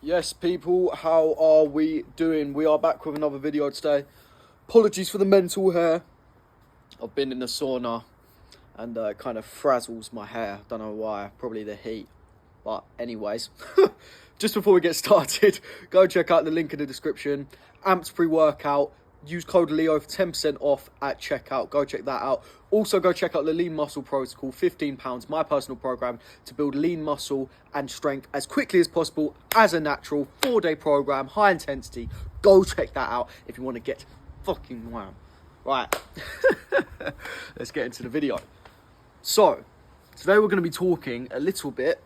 Yes, people, how are we doing? We are back with another video today. Apologies for the mental hair. I've been in the sauna and it kind of frazzles my hair. Don't know why, probably the heat. But anyways, just before we get started, go check out the link in the description. Amped pre-workout. Use code Leo for 10% off at checkout. Go check that out. Also, go check out the Lean Muscle Protocol, £15, my personal program to build lean muscle and strength as quickly as possible as a natural 4-day program, high intensity. Go check that out if you want to get fucking wham. Right, let's get into the video. So, today we're going to be talking a little bit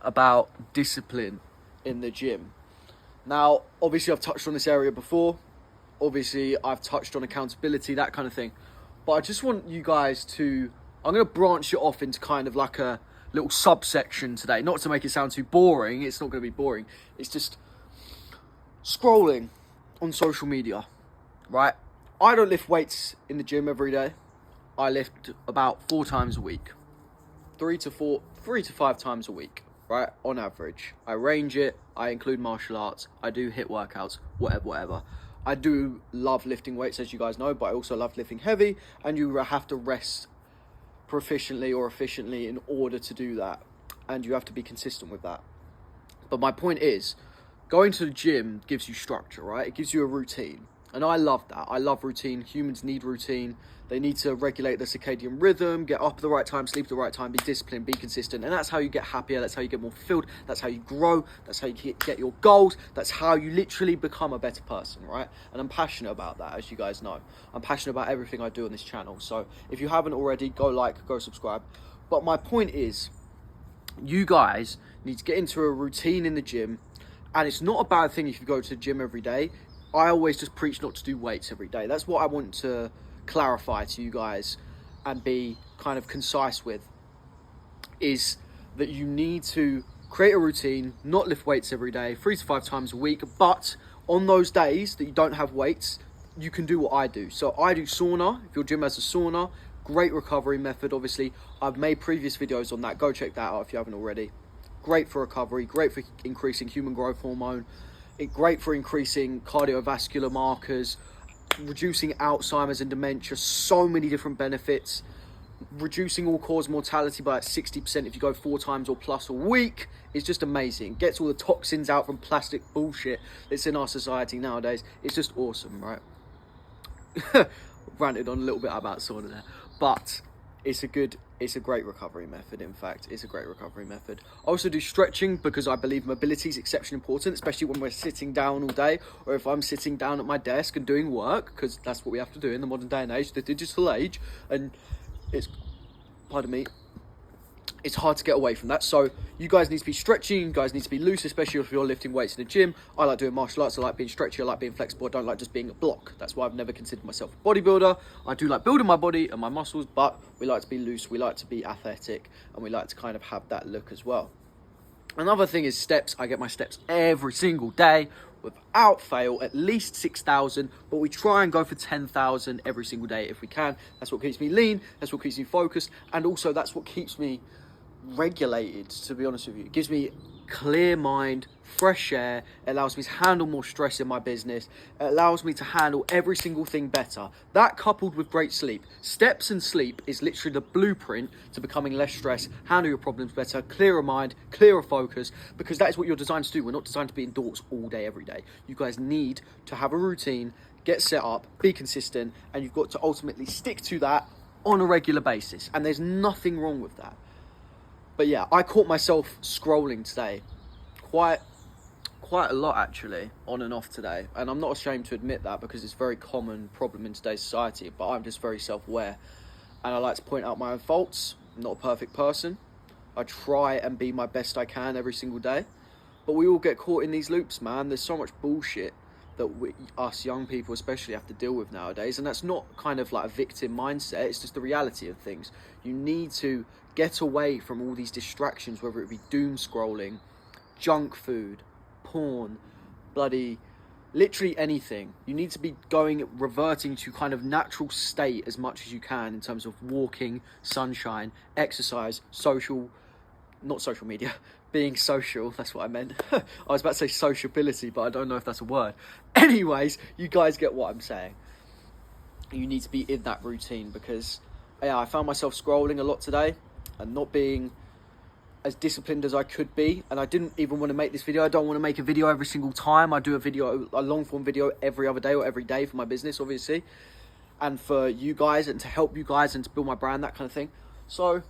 about discipline in the gym. Now, obviously, I've touched on this area before. Obviously, I've touched on accountability, that kind of thing. But I just want you guys to... I'm going to branch it off into kind of like a little subsection today. Not to make it sound too boring. It's not going to be boring. It's just scrolling on social media, right? I don't lift weights in the gym every day. I lift about 4 times a week. 3 to 5 times a week. Right, on average. I range it, I include martial arts, I do HIIT workouts, whatever. I do love lifting weights, as you guys know, but I also love lifting heavy, and you have to rest proficiently or efficiently in order to do that, and you have to be consistent with that. But my point is, going to the gym gives you structure, right? It gives you a routine, and I love that. I love routine. Humans need routine. They need to regulate their circadian rhythm, get up at the right time, sleep at the right time, be disciplined, be consistent. And that's how you get happier. That's how you get more fulfilled. That's how you grow. That's how you get your goals. That's how you literally become a better person, right? And I'm passionate about that, as you guys know. I'm passionate about everything I do on this channel. So if you haven't already, go like, go subscribe. But my point is, you guys need to get into a routine in the gym. And it's not a bad thing if you go to the gym every day. I always just preach not to do weights every day. That's what I want to clarify to you guys and be kind of concise with, is that you need to create a routine, not lift weights every day, 3 to 5 times a week. But on those days that you don't have weights, you can do what I do. So I do sauna. If your gym has a sauna, great recovery method. Obviously, I've made previous videos on that. Go check that out if you haven't already. Great for recovery, great for increasing human growth hormone, great for increasing cardiovascular markers, reducing Alzheimer's and dementia, so many different benefits, reducing all-cause mortality by like 60% if you go 4 times or plus a week. It's just amazing. Gets all the toxins out from plastic bullshit that's in our society nowadays. It's just awesome, right? Ranted on a little bit about sauna there, but it's a great recovery method. In fact, it's a great recovery method. I also do stretching because I believe mobility is exceptionally important, especially when we're sitting down all day, or if I'm sitting down at my desk and doing work, because that's what we have to do in the modern day and age, the digital age, and it's, pardon me, it's hard to get away from that. So you guys need to be stretching, you guys need to be loose, especially if you're lifting weights in the gym. I like doing martial arts, I like being stretchy, I like being flexible, I don't like just being a block. That's why I've never considered myself a bodybuilder. I do like building my body and my muscles, but we like to be loose, we like to be athletic, and we like to kind of have that look as well. Another thing is steps. I get my steps every single day without fail, at least 6,000, but we try and go for 10,000 every single day if we can. That's what keeps me lean, that's what keeps me focused, and also that's what keeps me regulated, to be honest with you. It gives me clear mind, fresh air. It allows me to handle more stress in my business. It allows me to handle every single thing better. That coupled with great sleep. Steps and sleep is literally the blueprint to becoming less stressed, handle your problems better, clearer mind, clearer focus, because that is what you're designed to do. We're not designed to be indoors all day, every day. You guys need to have a routine, get set up, be consistent, and you've got to ultimately stick to that on a regular basis. And there's nothing wrong with that. But yeah, I caught myself scrolling today quite a lot, actually, on and off today. And I'm not ashamed to admit that because it's a very common problem in today's society, but I'm just very self-aware. And I like to point out my own faults. I'm not a perfect person. I try and be my best I can every single day. But we all get caught in these loops, man. There's so much bullshit that us young people especially have to deal with nowadays, and that's not kind of like a victim mindset, it's just the reality of things. You need to get away from all these distractions, whether it be doom scrolling, junk food, porn, bloody literally anything. You need to be reverting to kind of natural state as much as you can in terms of walking, sunshine, exercise, not social media, being social. That's what I meant. I was about to say sociability, but I don't know if that's a word. Anyways, you guys get what I'm saying. You need to be in that routine because, yeah, I found myself scrolling a lot today and not being as disciplined as I could be. And I didn't even want to make this video. I don't want to make a video every single time. I do a long form video every other day or every day for my business, obviously. And for you guys and to help you guys and to build my brand, that kind of thing. So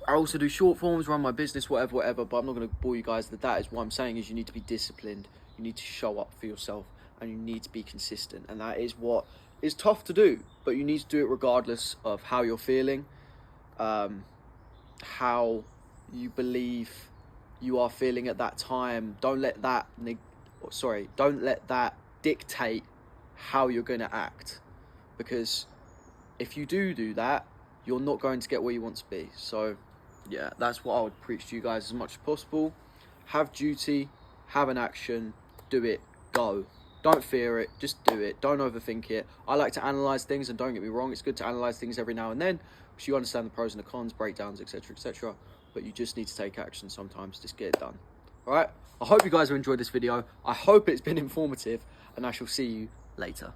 I also do short forms, run my business, whatever. But I'm not going to bore you guys with that. Is what I'm saying is you need to be disciplined. You need to show up for yourself and you need to be consistent. And that is what is tough to do. But you need to do it regardless of how you're feeling, how you believe you are feeling at that time. Don't let that dictate how you're going to act, because if you do that, you're not going to get where you want to be. So yeah, that's what I would preach to you guys as much as possible. Have duty, have an action, do it, go. Don't fear it, just do it. Don't overthink it. I like to analyze things, and don't get me wrong, it's good to analyze things every now and then so you understand the pros and the cons, breakdowns, etc. But you just need to take action sometimes. Just get it done. All right? I hope you guys have enjoyed this video. I hope it's been informative, and I shall see you later.